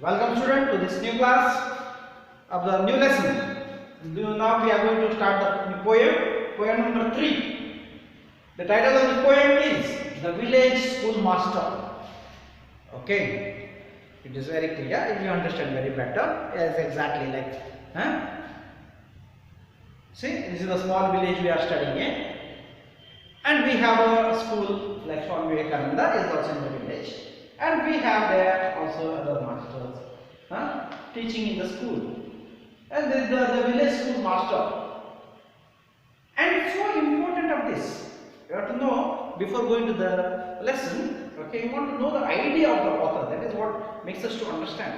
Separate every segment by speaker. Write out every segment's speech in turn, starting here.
Speaker 1: Welcome student to this new class of the new lesson. Now we are going to start the poem number 3. The title of the poem is The Village Schoolmaster. Okay, it is very clear if you understand very better. Yes, exactly like. See, this is a small village we are studying in, and we have a school like Swami Vivekananda is also in the village. And we have there also other masters teaching in the school. And there is the village school master. And it's so important of this. You have to know before going to the lesson. Okay, you want to know the idea of the author. That is what makes us to understand.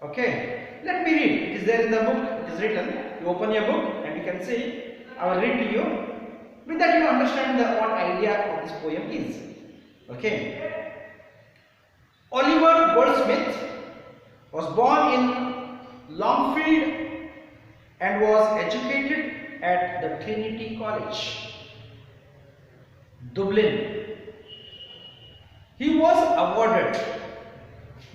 Speaker 1: Okay, let me read. It is there in the book. It is written. You open your book and you can see. I will read to you. With that you understand what idea of this poem is. Okay. Oliver Goldsmith was born in Longfield and was educated at the Trinity College, Dublin. He was awarded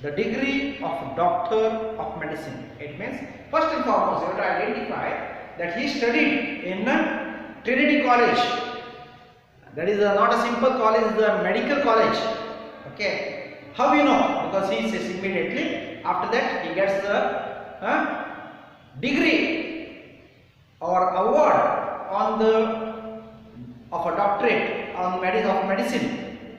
Speaker 1: the degree of Doctor of Medicine. It means, first and foremost, you have to identify that he studied in Trinity College. That is not a simple college, it is a medical college. Okay. How we know? Because he says immediately after that he gets the degree or award on of a doctorate on medicine.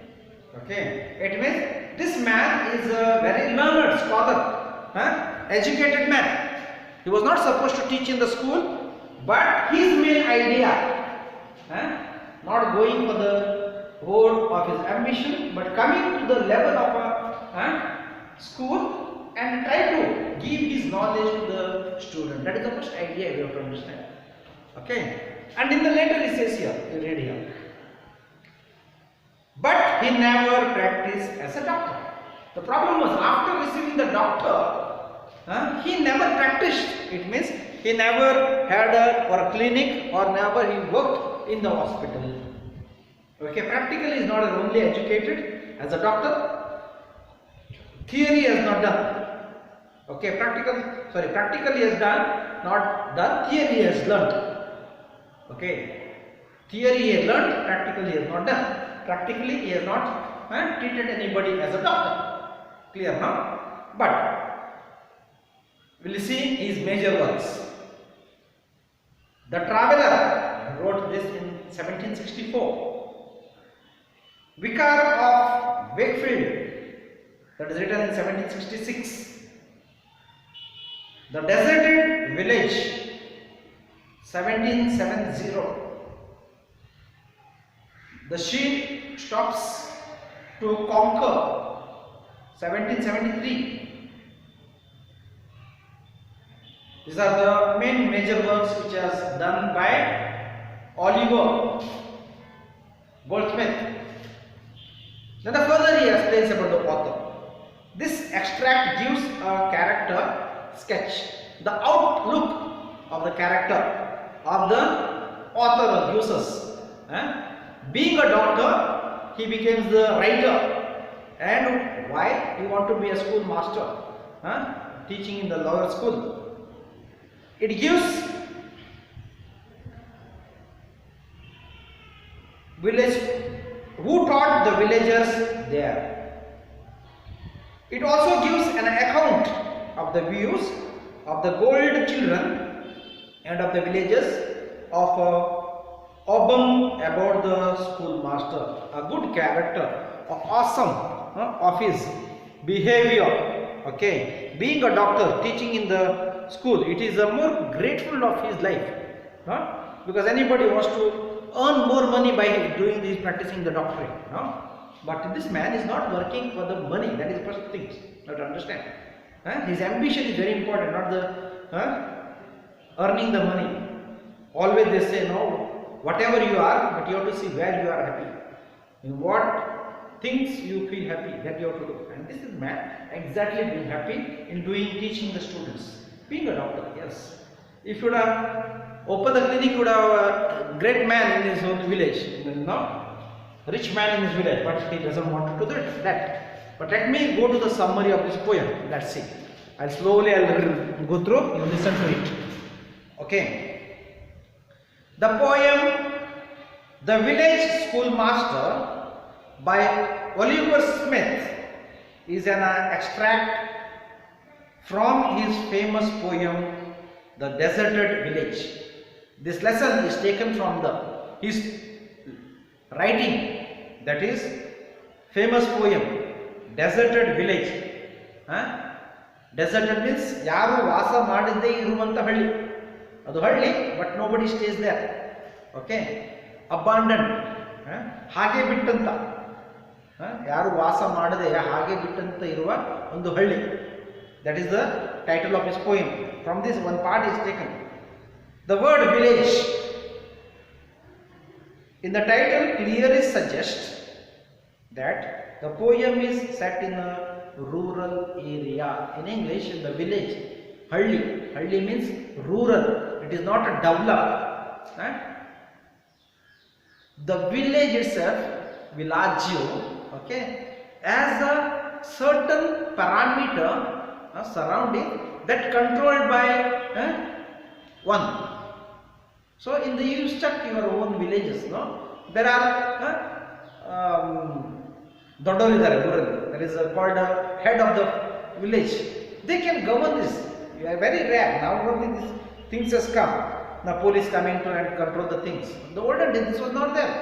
Speaker 1: Okay, it means this man is a very learned scholar, educated man. He was not supposed to teach in the school, but his main idea, not going for the goal of his ambition, but coming to the level of a school and try to give his knowledge to the student. That is the first idea we have to understand. Okay, and in the later he says here, you read here, but he never practiced as a doctor. The problem was after receiving the doctor, he never practiced. It means he never had a clinic or never he worked in the hospital. Okay, practically is not only educated as a doctor. Theory he has not done. Okay, practically he has done, not done. Theory he has learnt. Okay, theory he has learnt, practically he has not done. Practically he has not treated anybody as a doctor. Clear now? But we will see his major works. The Traveller wrote this in 1764. Vicar of Wakefield, that is written in 1766. The Deserted Village, 1770. The She Stops to Conquer, 1773. These are the main major works which are done by Oliver Goldsmith. Then further he explains about the author. This extract gives a character sketch, the outlook of the character of the author gives us. Being a doctor, he becomes the writer. And why? He wants to be a school master, teaching in the lower school. It gives who taught the villagers there. It also gives an account of the views of the gold children and of the villagers of Obam about the schoolmaster. A good character, awesome of his behavior. Okay, being a doctor, teaching in the school, it is a more grateful of his life. Because anybody wants to earn more money by doing this, practicing the doctorate. But this man is not working for the money. That is the first thing you have to understand. His ambition is very important, not the earning the money. Always they say, no, whatever you are, but you have to see where you are happy. In what things you feel happy, that you have to do. And this is man exactly being happy in teaching the students. Being a doctor, yes. If you would have opened the clinic, you would have a great man in his own village. Rich man in his village, but he doesn't want to do that. But let me go to the summary of this poem. Let's see. I'll go through, you listen to it. Okay. The poem The Village Schoolmaster by Oliver Smith is an extract from his famous poem The Deserted Village. This lesson is taken from his writing, that is famous poem Deserted Village. Deserted means ಯಾರು ವಾಸ ಮಾಡದೇ ಇರುವಂತ ಹಳ್ಳಿ, ಅದು ಹಳ್ಳಿ but nobody stays there. Okay, abandoned, ಹಾಗೆ ಬಿಟ್ಟಂತ, ಯಾರು ವಾಸ ಮಾಡದೆ ಹಾಗೆ ಬಿಟ್ಟಂತ ಇರುವ ಒಂದು ಹಳ್ಳಿ. That is the title of his poem. From this one part is taken. The word village in the title clearly suggests that the poem is set in a rural area. In English, in the village, halli. Halli means rural. It is not developed. The village itself, villaggio, okay, as a certain parameter surrounding that controlled by one. So in the you stuck your own villages, no? There are Dodolidare, that is called a head of the village. They can govern this. You are very rare. Now only these things has come. The police coming to and control the things. The olden days this was not there.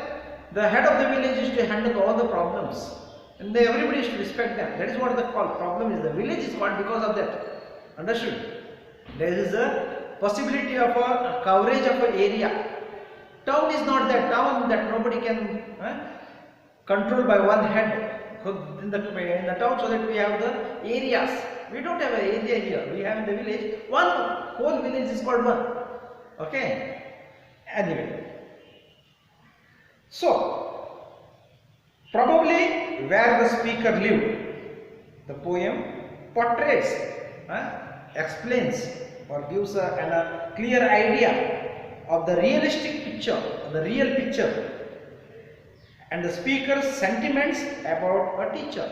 Speaker 1: The head of the village used to handle all the problems. And everybody used to respect them. That is what the problem is. The village is called because of that. Understood? There is a possibility of a coverage of an area. Town is not that. Town that nobody can control by one head in the town, so that we have the areas. We don't have an area here. We have in the village, one whole village is called one. Okay. Anyway, so probably where the speaker lived, the poem portrays, explains or gives a clear idea of the realistic picture, the real picture, and the speaker's sentiments about a teacher.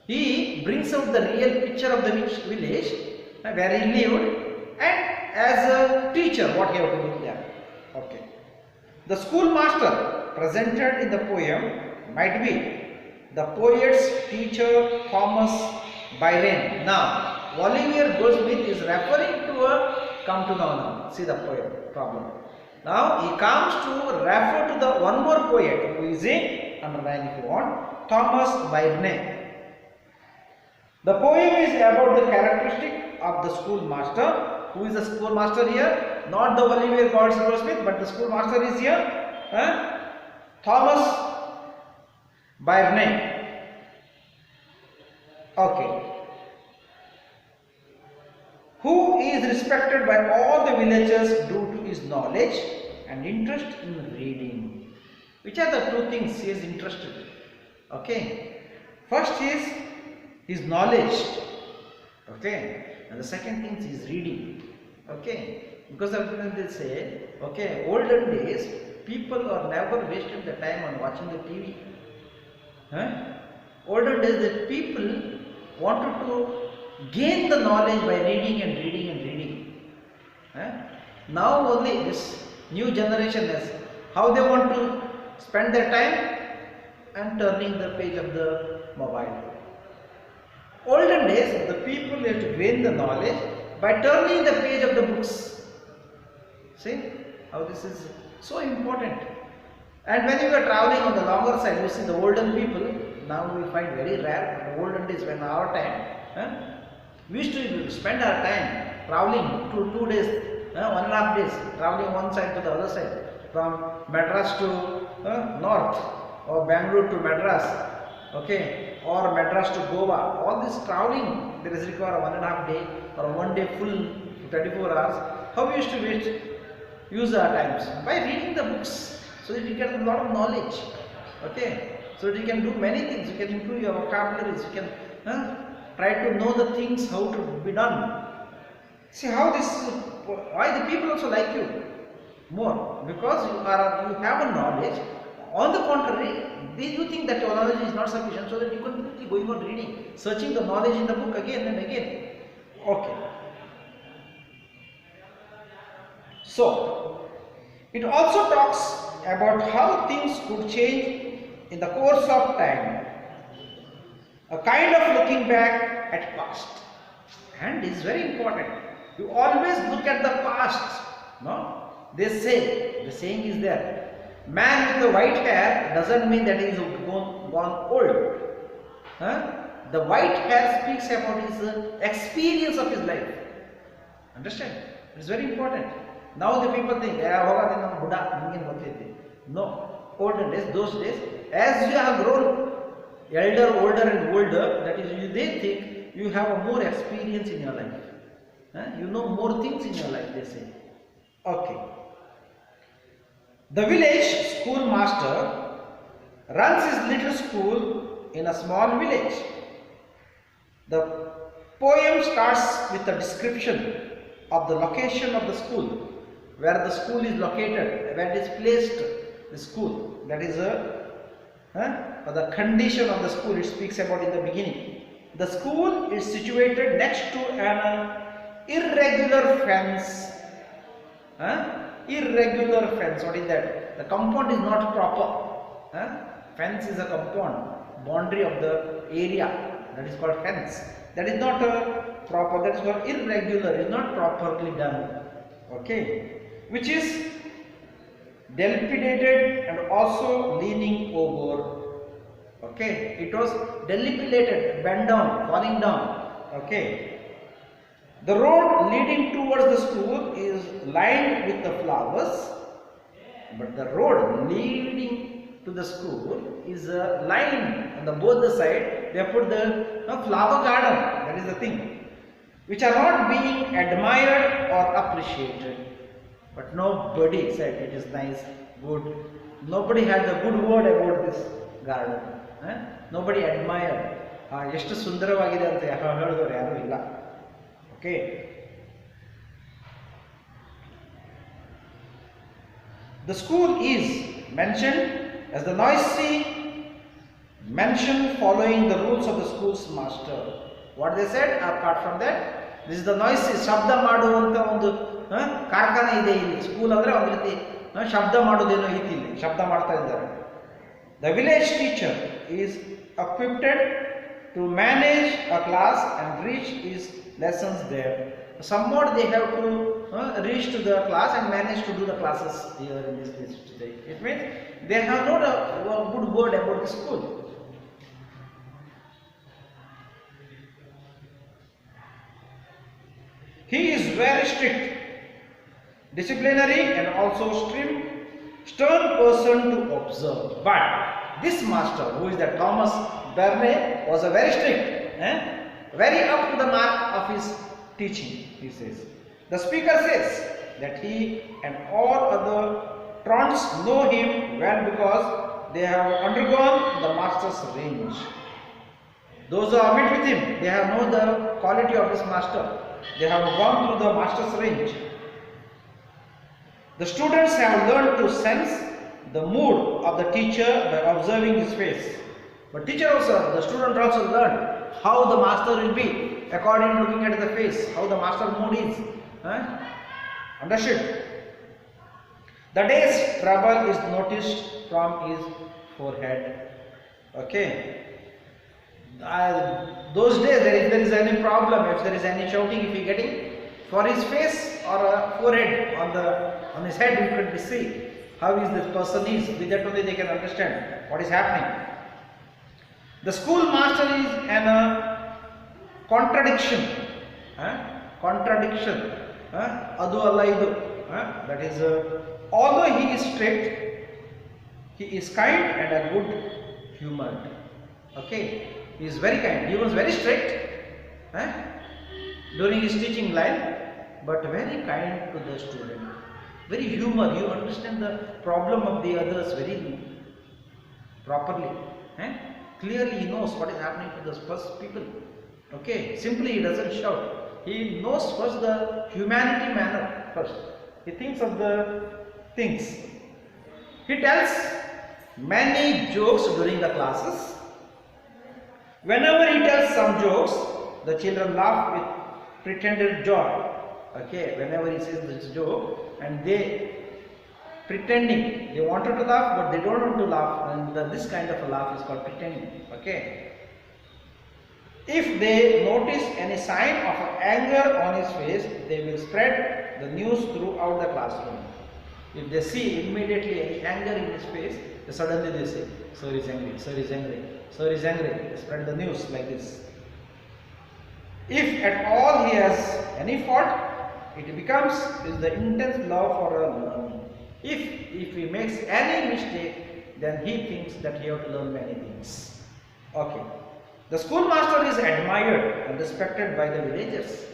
Speaker 1: He brings out the real picture of the village where he lived, and as a teacher what he have to do there. Okay. The schoolmaster presented in the poem might be the poet's teacher Thomas Byron. Now Oliver Goldsmith is referring to a, come to now, see the poem problem. Now he comes to refer to the one more poet who is in, underline if you want, Thomas Byron. The poem is about the characteristic of the schoolmaster. Who is the schoolmaster here? Not the Oliver Goldsmith, but the schoolmaster is here Thomas Byron. Okay. Who is respected by all the villagers due to his knowledge and interest in reading. Which are the two things he is interested in? Okay. First is his knowledge. Okay. And the second thing is reading. Okay. Because of that they say, okay, olden days people are never wasted the time on watching the TV. Olden days the people wanted to gain the knowledge by reading and reading and reading. Now only this new generation is how they want to spend their time and turning the page of the mobile. Olden days the people used to gain the knowledge by turning the page of the books. See how this is so important. And when you are traveling on the longer side, you see the olden people, now we find very rare. The olden days, when our time, we used to spend our time traveling 2 days, 1.5 days, traveling one side to the other side, from Madras to north, or Bangalore to Madras, okay, or Madras to Goa. All this traveling, there is require 1.5 day or 1 day full 24 hours. How we used to use our times? By reading the books, so that you get a lot of knowledge. Okay, so that you can do many things. You can improve your vocabularies. You can try to know the things how to be done. See how this, why the people also like you more, because you have a knowledge. On the contrary, you think that your knowledge is not sufficient, so that you continue going on reading, searching the knowledge in the book again and again. Okay. So, it also talks about how things could change in the course of time, a kind of looking back at past, and is very important. You always look at the past. No, they say, the saying is there, man with the white hair doesn't mean that he is gone old. Huh? The white hair speaks about his experience of his life. Understand? It's very important. Now the people think, no. Olden days, those days, as you have grown older and older, that is, they think you have a more experience in your life. You know more things in your life, they say. Okay. The village schoolmaster runs his little school in a small village. The poem starts with a description of the location of the school, where the school is located, where it is placed, the school. That is the condition of the school it speaks about in the beginning. The school is situated next to an irregular fence. Irregular fence, what is that? The compound is not proper. Fence is a compound, boundary of the area, that is called fence. That is not proper, that is called irregular, is not properly done. Okay, which is dilapidated and also leaning over. Okay, it was dilapidated, bent down, falling down. Okay. The road leading towards the school is lined with the flowers, but the road leading to the school is lined on the both the side. They put the flower garden, that is the thing, which are not being admired or appreciated. But nobody said it is nice, good. Nobody had the good word about this garden. Nobody admired. ಎಷ್ಟು ಸುಂದರವಾಗಿದೆ ಅಂತ ಹೇಳಿದವರು ಯಾರು ಇಲ್ಲ. Okay. The school is mentioned as the noisy mansion following the rules of the school's master. What they said, apart from that, this is the noisy, shabda ಮಾಡುವಂತ ಒಂದು ಕಾರ್ಖಾನೆ ಇದೆ ಇಲ್ಲಿ. ಸ್ಕೂಲ್ ಅಂದ್ರೆ ಒಂದು ರೀತಿ ಶಬ್ದ ಮಾಡೋದೇನೋ ಐತಿ ಇಲ್ಲಿ, ಶಬ್ದ ಮಾಡ್ತಾ ಇದ್ದಾರೆ. The village teacher is equipped to manage a class and reach his lessons there. Somewhat they have to reach to the class and manage to do the classes here in this place today. It means they have not a good word about the school. He is very strict, disciplinary and also stern person to observe. But this master, who is that Thomas Bernay, was a very strict, very up to the mark of his teaching, he says. The speaker says that he and all other trons know him well because they have undergone the master's range. Those who have met with him, they have known the quality of this master. They have gone through the master's range. The students have learned to sense the mood of the teacher by observing his face. But teacher also, the student also learned how the master will be according to looking at the face, how the master mood is. Understood? The day's trouble is noticed from his forehead. Okay. Those days, if there is any problem, if there is any shouting, if he getting for his face or forehead on his head, you could see how is this person is. With that only they can understand what is happening. The schoolmaster is an contradiction. Contradiction. Adu alla idu. That is, although he is strict, he is kind and a good humored. Okay, he is very kind. He was very strict during his teaching line, but very kind to the student. Very humor. You understand the problem of the others very properly. Clearly he knows what is happening to the first people. Okay, simply he doesn't shout. He knows first the humanity manner first. He thinks of the things. He tells many jokes during the classes. Whenever he tells some jokes, the children laugh with pretended joy. Okay, whenever he says this joke, and they pretending, they wanted to laugh but they don't want to laugh, and this kind of a laugh is called pretending. Okay. If they notice any sign of anger on his face, they will spread the news throughout the classroom. If they see immediately any anger in his face, suddenly they say, "Sir is angry, sir is angry, sir is angry." They spread the news like this. If at all he has any fault, it becomes the intense love for learning. If he makes any mistake, then he thinks that he has to learn many things. Okay. The schoolmaster is admired and respected by the villagers.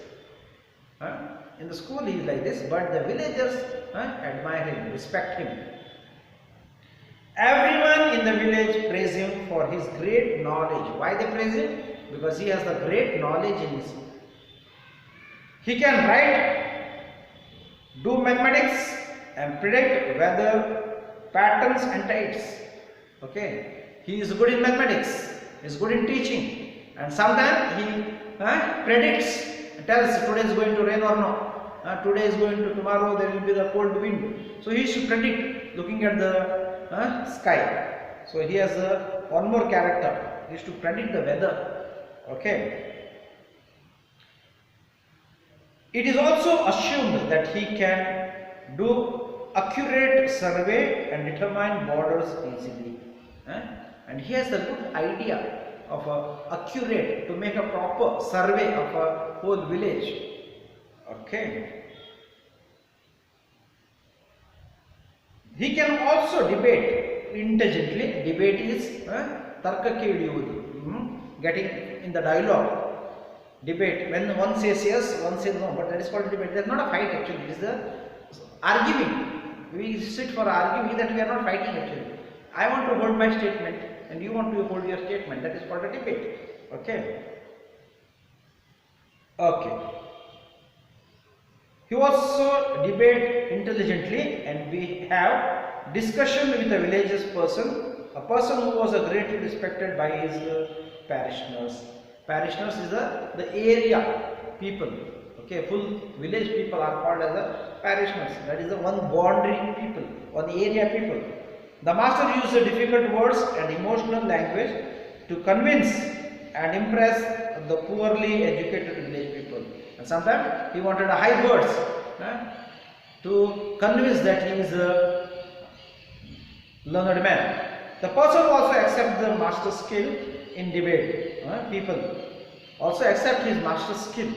Speaker 1: In the school he is like this, but the villagers admire him, respect him. Everyone in the village praise him for his great knowledge. Why they praise him? Because he has the great knowledge in his. He can write, do mathematics, and predict weather patterns and tides. Okay, he is good in mathematics. He is good in teaching, and sometimes he predicts, tells today is going to rain or no. Today is going to, tomorrow there will be the cold wind. So he should predict looking at the sky. So he has one more character. He is to predict the weather. Okay. It is also assumed that he can do accurate survey and determine borders easily. And he has the good idea of accurate, to make a proper survey of a whole village. Okay. He can also debate intelligently. Debate is tarka ke hidiyuvudu, getting in the dialogue. Debate, when one says yes, one says no, but that is called debate. That is not a fight actually, it is the arguing. We sit for arguing, that we are not fighting actually. I want to hold my statement and you want to hold your statement, that is called a debate. Okay. Okay. He also debate intelligently, and we have discussion with a villagers person, a person who was greatly respected by his parishioners. Parishioners is the area people. Okay, full village people are called as the parishioners. That is the one boundary people, one area people. The master used difficult words and emotional language to convince and impress the poorly educated village people. And sometimes he wanted a high words to convince that he is a learned man. The person also accepts the master's skill in debate. People also accept his master's skill.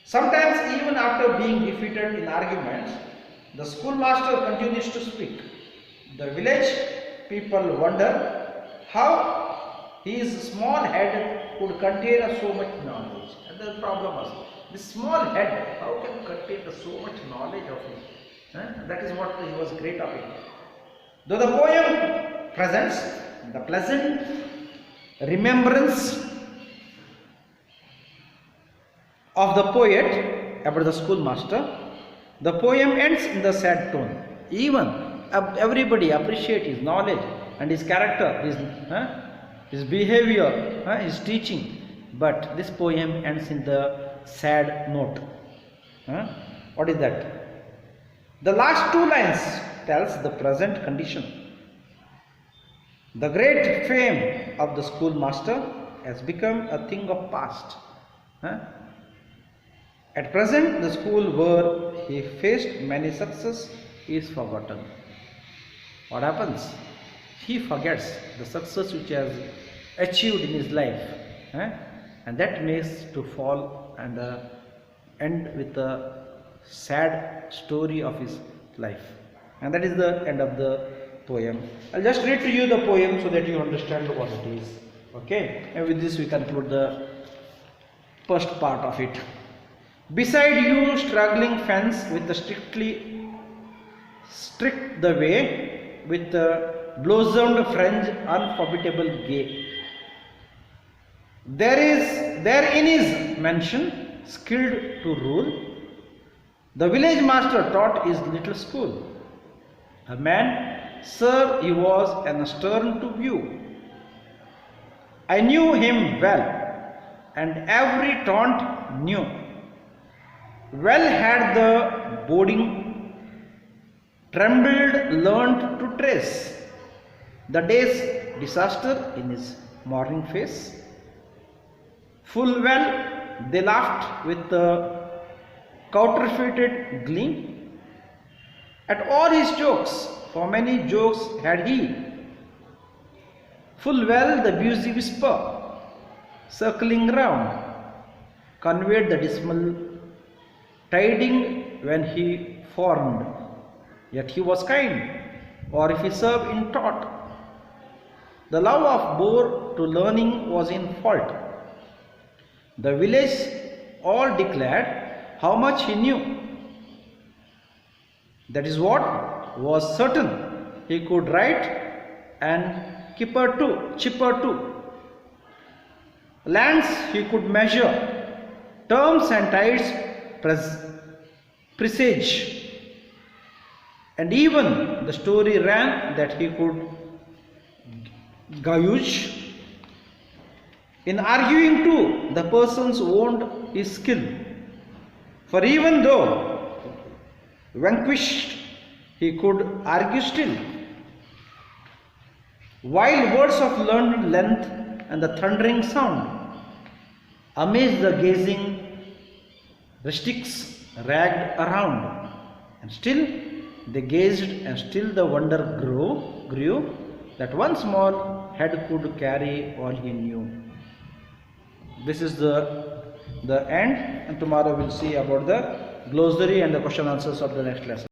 Speaker 1: Sometimes even after being defeated in arguments, the schoolmaster continues to speak. The village people wonder how his small head could contain so much knowledge. And the problem was, this small head, how can contain so much knowledge of him? That is what he was great of it. Though the poem presents the pleasant remembrance of the poet about the schoolmaster, the poem ends in the sad tone. Even everybody appreciate his knowledge and his character, his behavior, his teaching, but this poem ends in the sad note. What is that? The last two lines tells the present condition. The great fame of the schoolmaster has become a thing of past. At present, the school where he faced many success is forgotten. What happens? He forgets the success which he has achieved in his life, and that makes to fall and end with a sad story of his life. And that is the end of the poem. I'll just read to you the poem so that you understand what it is. Okay, and with this we conclude the first part of it. Beside you, struggling fence with the strict the way, with the blossomed fringe unforgettable gay. Therein is mention, skilled to rule. The village master taught his little school. A man, sir, he was and stern to view. I knew him well, and every taunt knew. Well had the boding trembled, learned to trace the day's disaster in his morning face. Full well they laughed with the counterfeited gleam at all his jokes, for many jokes had he. Full well the busy whisper, circling round, conveyed the dismal tiding when he formed. Yet he was kind, or if he served in taught. The love of bore to learning was in fault. The village all declared how much he knew. That is what was certain. He could write and chipper too. Lands he could measure, terms and tides presage. And even the story ran that he could gauge. In arguing too, the persons owned his skill. For even though vanquished, he could argue still. While words of learned length and the thundering sound amazed the gazing rustics ragged around, and still they gazed, and still the wonder grew that one small head could carry all he knew. This is the end, and tomorrow we'll see about the glossary and the question answers of the next lesson.